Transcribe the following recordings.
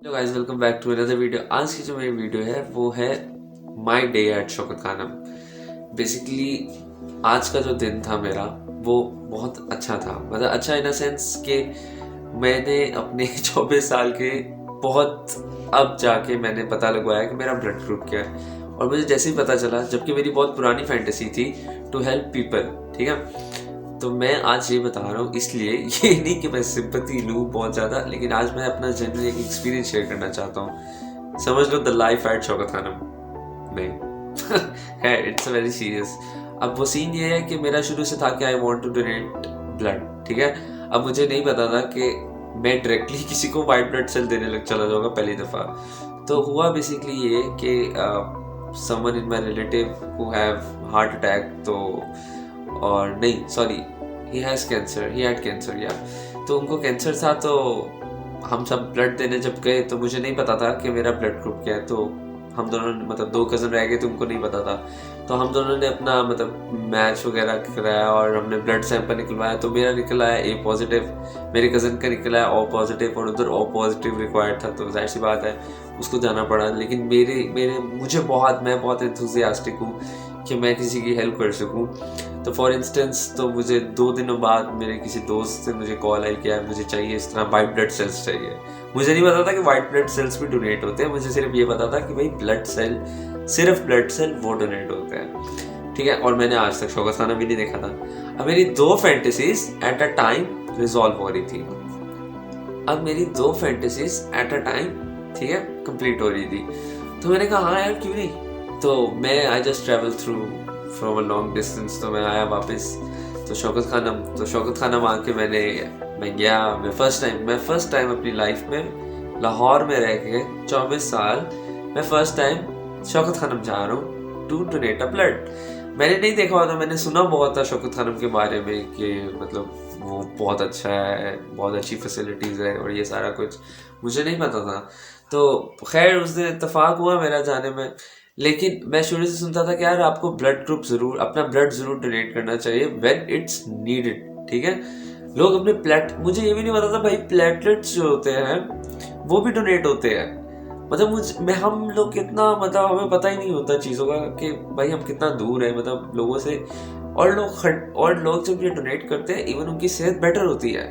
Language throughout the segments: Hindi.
Hello guys, welcome back to another video. आज की जो मेरी वीडियो है वो है my day at Shaukat Khanam. Basically आज का जो दिन था मेरा वो बहुत अच्छा था। मतलब अच्छा इन अ सेंस कि मैंने अपने 24 साल के बहुत अब जाके मैंने पता लगवाया कि मेरा ब्लड ग्रुप क्या है। और मुझे जैसे ही पता चला, जबकि मेरी बहुत पुरानी फैंटेसी थी टू हेल्प पीपल, ठीक है। तो मैं आज ये बता रहा हूँ इसलिए, ये नहीं कि मैं सिंपैथी लूँ बहुत ज़्यादा, लेकिन आज मैं अपना जनरल एक एक्सपीरियंस शेयर करना चाहता हूँ। समझ लो the life at Shaukat Khanum नहीं है, इट्स वेरी सीरियस। अब वो सीन ये है कि मेरा शुरू से था कि I want to donate blood, ठीक है। अब मुझे नहीं पता था कि मैं डायरेक्टली किसी को वाइट ब्लड सेल देने लग चला जाऊंगा पहली दफ़ा। तो हुआ बेसिकली ये कि someone in my relative who have heart attack, तो और नहीं sorry, he has cancer, he had cancer या, तो उनको कैंसर था। तो हम सब ब्लड देने जब गए तो मुझे नहीं पता था कि मेरा ब्लड ग्रुप क्या है। तो हम दोनों ने, मतलब दो कज़न रह गए तो उनको नहीं पता था। तो हम दोनों ने अपना मतलब मैच वगैरह कराया और हमने ब्लड सैंपल निकलवाया। तो मेरा निकल आया ए पॉजिटिव, मेरे कज़न का निकल आया ओ पॉजिटिव, और उधर ओ पॉजिटिव रिक्वायर्ड था। तो जाहिर सी बात है उसको जाना पड़ा। लेकिन मेरे मेरे मुझे बहुत, मैं बहुत एंथुसियास्टिक हूँ कि मैं किसी की हेल्प कर सकूँ। तो फॉर इंस्टेंस, तो मुझे 2 दिनों बाद मेरे किसी दोस्त से मुझे कॉल आई कि यार मुझे चाहिए इस तरह वाइट ब्लड सेल्स चाहिए। मुझे नहीं पता था कि वाइट ब्लड सेल्स भी डोनेट होते हैं, मुझे सिर्फ ये पता था कि भाई ब्लड सेल, सिर्फ ब्लड सेल वो डोनेट होते हैं, ठीक है। और मैंने आज तक शौकत खाना भी नहीं देखा था। अब मेरी 2 fantasies at a time resolve हो रही थी। अब मेरी 2 फैंटेसीज एट अ टाइम, ठीक है, कंप्लीट हो रही थी। तो मैंने कहा हाँ यार क्यों नहीं। तो मैं I just travel through from a long distance. तो मैं आया वापस तो शौकत खानम आके मैं गया। मैं फर्स्ट टाइम अपनी लाइफ में लाहौर में रह के 24 साल मैं फर्स्ट टाइम शौकत खानम जा रहा हूँ टू डोनेट अ ब्लड। मैंने नहीं देखा होता, मैंने सुना बहुत था शौकत खानम के बारे में कि मतलब वो बहुत अच्छा है, बहुत अच्छी फैसिलिटीज़ है और ये सारा कुछ मुझे नहीं पता था। तो खैर उस दिन इत्तेफाक हुआ मेरा जाने में। लेकिन मैं शुरू से सुनता था कि यार आपको ब्लड ग्रुप ज़रूर, अपना ब्लड ज़रूर डोनेट करना चाहिए व्हेन इट्स नीडेड, ठीक है। लोग अपने मुझे ये भी नहीं पता था भाई प्लेटलेट्स जो होते हैं वो भी डोनेट होते हैं। मतलब हम लोग कितना, मतलब हमें पता ही नहीं होता चीज़ों का कि भाई हम कितना दूर है मतलब लोगों से। और लोग जब ये डोनेट करते हैं इवन उनकी सेहत बेटर होती है।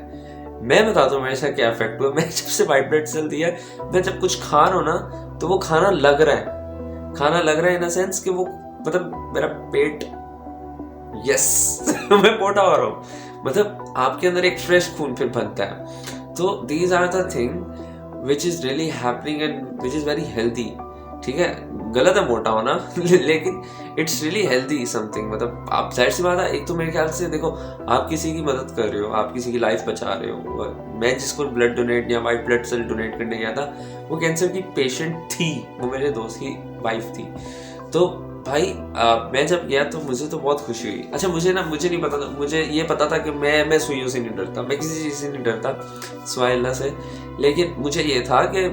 मैं बताता हूँ मेरे साथ क्या इफेक्ट हुआ। मैं जब से वाइट ब्लड सेल दिया, मैं जब कुछ खा रहा हूँ ना तो वो खाना लग रहा है इन अ सेंस कि वो, मतलब मेरा पेट, यस मैं मोटा हो रहा हूँ। मतलब आपके अंदर एक फ्रेश खून फिर बनता है। तो these are the thing which is really happening and which is very healthy, ठीक है। गलत है मोटा होना लेकिन इट्स रियली हेल्दी समथिंग। मतलब आप, जाहिर सी बात है, एक तो मेरे ख्याल से देखो, आप किसी की मदद कर रहे हो, आप किसी की लाइफ बचा रहे हो। मैं जिसको ब्लड डोनेट या वाइट ब्लड सेल डोनेट करने गया था वो कैंसर की पेशेंट थी, वो मेरे दोस्त की वाइफ थी। तो भाई मैं जब गया तो मुझे तो बहुत खुशी हुई। अच्छा मुझे नहीं पता था, मुझे ये पता था कि मैं सुइयों से नहीं डरता, मैं किसी चीज़ से नहीं डरता सिवाय अल्लाह से। लेकिन मुझे ये था कि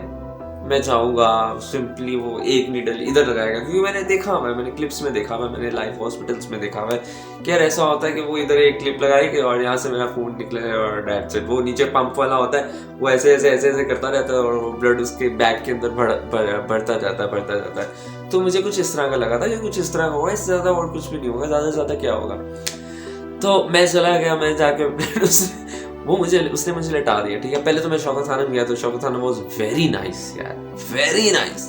मैं जाऊँगा, सिंपली वो एक नीडल इधर लगाएगा, क्योंकि मैंने देखा हुआ है, मैंने क्लिप्स में देखा हुआ है, मैंने लाइव हॉस्पिटल्स में देखा हुआ है कि यार ऐसा होता है कि वो इधर एक क्लिप लगाएगी और यहाँ से मेरा खून निकले और डेट्स इट। वो नीचे पंप वाला होता है, वो ऐसे करता रहता है और वो ब्लड उसके बैग के अंदर बढ़ता जाता है। तो मुझे कुछ इस तरह का लगा था कि कुछ इस तरह का होगा, इससे ज़्यादा और कुछ भी नहीं होगा, ज़्यादा से ज़्यादा क्या होगा। तो मैं चला गया, मैं जाके उसने मुझे लेटा दिया, ठीक है। पहले तो मैं शौकत खानम गया तो Shaukat Khanam was very nice यार, वेरी नाइस।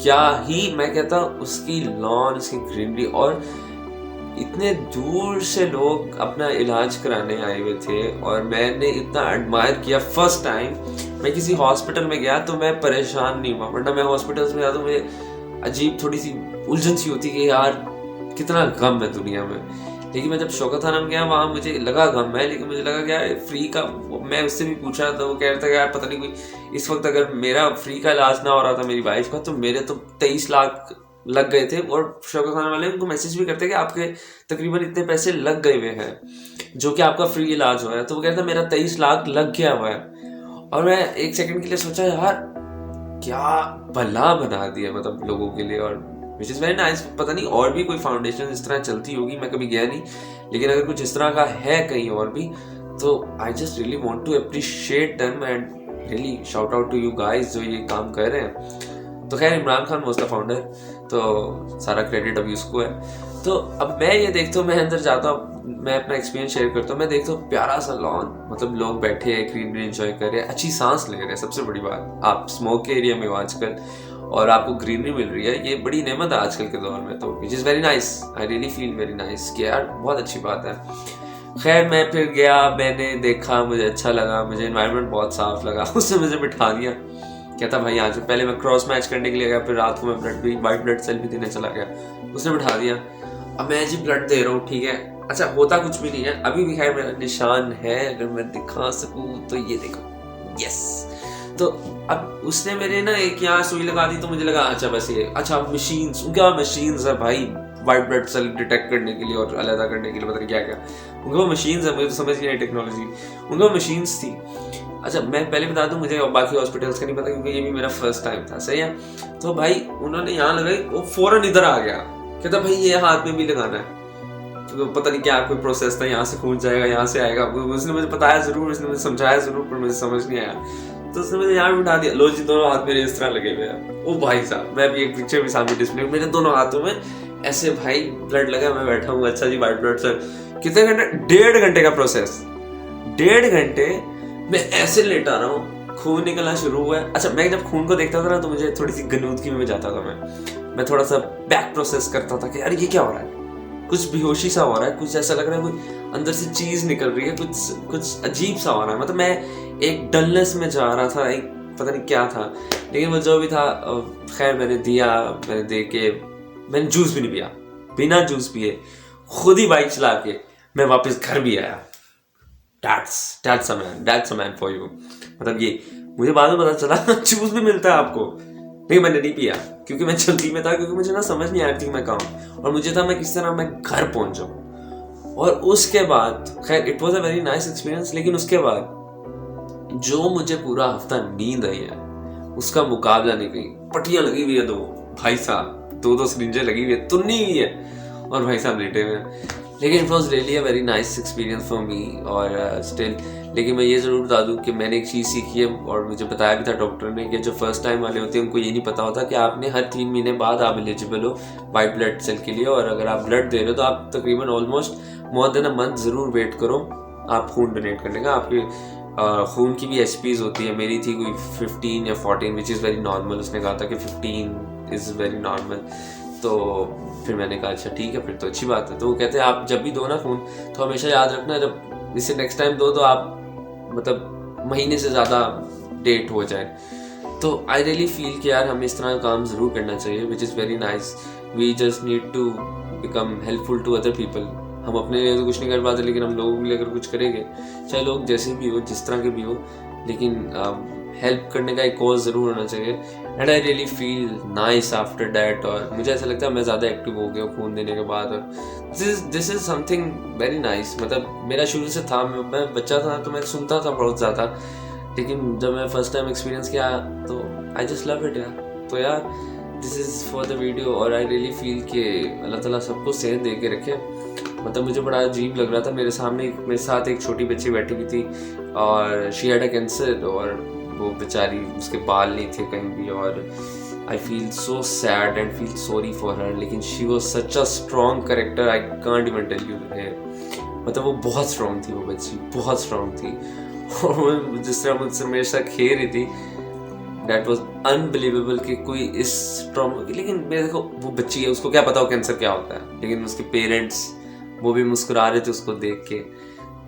क्या ही मैं कहता, उसकी लॉन, उसकी ग्रीनरी, और इतने दूर से लोग अपना इलाज कराने आए हुए थे और मैंने इतना एडमायर किया। फर्स्ट टाइम मैं किसी हॉस्पिटल में गया तो मैं परेशान नहीं हुआ, वरना मैं हॉस्पिटल्स में जाता हूँ मुझे अजीब थोड़ी सी उलझन सी होती कि यार कितना गम है दुनिया में। लेकिन मैं जब शौकत खानम गया वहाँ मुझे लगा गम है, लेकिन मुझे लगा कि यार फ्री का, मैं उससे भी पूछा तो वो कह रहा था कि यार पता नहीं कोई इस वक्त अगर मेरा फ्री का इलाज ना हो रहा था मेरी वाइफ का, तो मेरे तो 23 लाख लग गए थे। और शौकत खानम वाले उनको मैसेज भी करते कि आपके तकरीबन इतने पैसे लग गए हुए हैं जो कि आपका फ्री इलाज हो रहा है। तो वो कहता मेरा 23 लाख लग गया हुआ है। और मैं एक सेकंड के लिए सोचा यार क्या भला बना दिया मतलब लोगों के लिए, और विच इज़ वेरी नाइस। पता नहीं और भी कोई फाउंडेशन इस तरह चलती होगी, मैं कभी गया नहीं, लेकिन अगर कुछ इस तरह का है कहीं और भी तो I just really want to appreciate them and really shout out to you guys जो ये काम कर रहे हैं। तो खैर Imran Khan was the founder, तो सारा क्रेडिट अभी उसको है। तो अब मैं ये देखता हूँ, मैं अंदर जाता हूँ, मैं अपना एक्सपीरियंस शेयर करता हूँ, मैं देखता हूँ प्यारा सा लॉन, मतलब लोग बैठे हैं, ग्रीनरी एंजॉय कर रहे हैं, अच्छी सांस ले रहे हैं। सबसे बड़ी बात, आप स्मोक के एरिया में हो आजकल और आपको ग्रीनरी मिल रही है, ये बड़ी नेमत है आजकल के दौर में, तो विच is very nice. I really feel very nice कि यार बहुत अच्छी बात है। खैर मैं फिर गया, मैंने देखा, मुझे अच्छा लगा, मुझे एनवायरनमेंट बहुत साफ लगा। उसने मुझे बिठा दिया, कहता भाई आज पहले मैं क्रॉस मैच करने के लिए गया, फिर रात को मैं ब्लड भी वाइट ब्लड सेल भी देने चला गया, उसने बिठा दिया। अब मैं जी ब्लड दे रहा हूँ, ठीक है, अच्छा होता कुछ भी नहीं है, अभी भी खैर मेरा निशान है, अगर मैं दिखा सकूँ तो ये देखो, यस। तो अब उसने मेरे ना एक यहाँ सुई लगा दी, तो मुझे लगा अच्छा बस ये, अच्छा मशीन्स, उनके पास मशीन्स है भाई वाइट ब्लड सेल डिटेक्ट करने के लिए और अलग करने के लिए, पता नहीं क्या क्या उनके पास मशीन्स है, मुझे तो समझ नहीं आई टेक्नोलॉजी, उनके पास मशीन्स थी। अच्छा मैं पहले बता दूं, मुझे बाकी हॉस्पिटल्स का नहीं पता क्योंकि ये भी मेरा फर्स्ट टाइम था, सही है। तो भाई उन्होंने यहाँ लगाई, वो फौरन इधर आ गया, कहता भाई ये हाथ में भी लगाना है, तो पता नहीं क्या कोई प्रोसेस था, यहाँ से खून जाएगा, यहाँ से आएगा, उसने मुझे बताया जरूर, उसने मुझे समझाया जरूर, पर मुझे समझ नहीं आया। तो उसने मुझे यहाँ भी उठा दिया, लो जी दोनों हाथ मेरे इस तरह लगे हुए हैं। ओ भाई साहब, मैं भी एक पिक्चर भी सामने डिस्प्ले, मेरे दोनों हाथों में ऐसे भाई ब्लड लगा, मैं बैठा हूँ, अच्छा जी वाइट ब्लड सेल, कितने घंटे, 1.5 घंटे का प्रोसेस, 1.5 घंटे मैं ऐसे लेटा रहा हूँ, खून निकलना शुरू हुआ है। अच्छा मैं जब खून को देखता था ना, तो मुझे थोड़ी सी गनूदगी में जाता था, मैं थोड़ा सा बैक प्रोसेस करता था कि यार ये क्या हो रहा है, कुछ बेहोशी सा हो रहा है, कुछ ऐसा लग रहा है कोई अंदर से चीज निकल रही है, कुछ अजीब सा हो रहा है, मतलब मैं एक डलनेस में जा रहा था, एक पता नहीं क्या था, लेकिन वो जो भी था खैर मैंने दिया, मैंने दे के मैंने जूस भी नहीं पिया, बिना जूस पिए खुद ही बाइक चला के मैं वापस घर भी आया। That's a man for you। मतलब ये मुझे बाद में पता चला जूस भी मिलता है आपको, लेकिन मैंने नहीं पिया क्योंकि मैं जल्दी में था, क्योंकि मुझे ना समझ नहीं आया थी मैं कहूँ, और मुझे था मैं किस तरह मैं घर पहुंच जाऊँ। और उसके बाद खैर it was a very nice experience, लेकिन उसके बाद जो मुझे पूरा हफ्ता नींद आई है उसका मुकाबला नहीं। कहीं पट्टियां लगी हुई है, दो भाई साहब, दो सिरिंजें लगी हुई है, तुन्नी हुई है, और भाई साहब लेटे हुए हैं, लेकिन it was really a very nice experience for me. और स्टिल लेकिन मैं ये ज़रूर बता दूं कि मैंने एक चीज़ सीखी है, और मुझे बताया भी था डॉक्टर ने, कि जो फर्स्ट टाइम वाले होते हैं उनको ये नहीं पता होता कि आपने हर 3 महीने बाद आप एलिजिबल हो वाइट ब्लड सेल के लिए, और अगर आप ब्लड दे रहे हो तो आप तकरीबन almost more than a month ज़रूर वेट करो आप खून डोनेट करने का। आपके खून की भी एचपीज होती है, मेरी थी कोई 15 या 14 विच इज़ वेरी नॉर्मल, उसने कहा था कि 15 इज़ वेरी नॉर्मल। तो फिर मैंने कहा अच्छा ठीक है, फिर तो अच्छी बात है। तो वो कहते हैं आप जब भी दो ना खून, तो हमेशा याद रखना जब इससे नेक्स्ट टाइम दो तो आप मतलब महीने से ज़्यादा डेट हो जाए। तो आई रियली फील कि यार हमें इस तरह का काम ज़रूर करना चाहिए, which is very nice. We just need to become helpful to other people. हम अपने लिए तो कुछ नहीं कर पाते, लेकिन हम लोगों के लिए अगर कुछ करेंगे, चाहे लोग जैसे भी हो, जिस तरह के भी हो, लेकिन हेल्प करने का एक कॉज ज़रूर होना चाहिए। And I really feel nice after that. और मुझे ऐसा लगता है मैं ज़्यादा एक्टिव हो गया खून देने के बाद, और this is something very nice. मतलब मेरा शुरू से था, मैं बच्चा था तो मैं सुनता था बहुत ज़्यादा, लेकिन जब मैं फर्स्ट टाइम एक्सपीरियंस किया तो आई जस्ट लव इट यार। तो यार this is for the video, और आई रियली फील कि अल्लाह ताला सबको सेहत दे के रखे। मतलब मुझे बड़ा अजीब लग रहा था, मेरे साथ एक छोटी बच्ची बैठी हुई थी और शी हैड अ कैंसर, और वो बेचारी उसके बाल नहीं थे कहीं भी, और I feel so sad and feel sorry for her. लेकिन she was such a strong character, I can't even tell you है। मतलब वो बहुत स्ट्रॉन्ग थी, वो बच्ची बहुत स्ट्रॉन्ग थी, और वो जिस तरह मुझसे मेरे साथ खेल रही थी, दैट वॉज अनबिलीवेबल कि कोई इस स्ट्रॉन्ग। लेकिन मेरे देखो वो बच्ची है, उसको क्या पता हो कैंसर क्या होता है, लेकिन उसके पेरेंट्स वो भी मुस्कुरा रहे थे उसको देख के।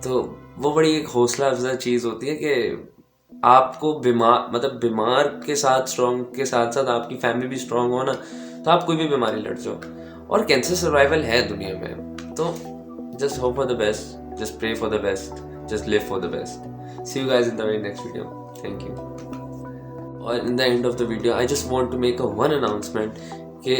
तो वो बड़ी एक हौसला अफजा चीज़ होती है कि आपको बीमार के साथ स्ट्रॉन्ग के साथ साथ आपकी फैमिली भी स्ट्रॉन्ग हो ना, तो आप कोई भी बीमारी लड़ जाओ। और कैंसर सर्वाइवल है दुनिया में, तो just hope for the best, just pray for the best, just live for the best. See you guys in the very next video, thank you. और in the end of the video I just want to make a one announcement कि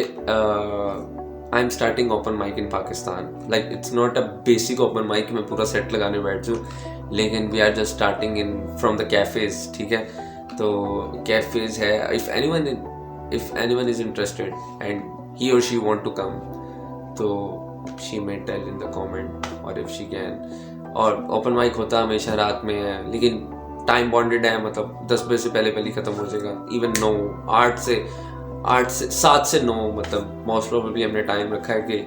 I am starting open mic in Pakistan. Like it's not a basic open mic मैं पूरा सेट लगाने बैठ जाऊँ, लेकिन we are just starting in from the cafes, ठीक है। तो कैफेज है, if anyone is interested and he और शी वांट टू कम, तो she may tell in the comment, और इफ शी कैन। और ओपन माइक होता हमेशा रात में है, लेकिन टाइम बॉन्डेड है, मतलब 10 बजे से पहले ख़त्म हो जाएगा। इवन 9, 8 से 7 से 9, मतलब मोस्ट प्रोबेबली हमने टाइम रखा है कि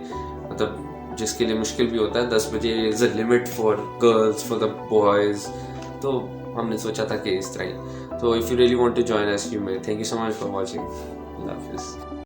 मतलब जिसके लिए मुश्किल भी होता है, 10 बजे is a limit for girls, for the boys. तो हमने सोचा था कि इस तरह ही। तो if you really want to join us, you may. Thank you so much for watching. अल्लाह हाफिज़।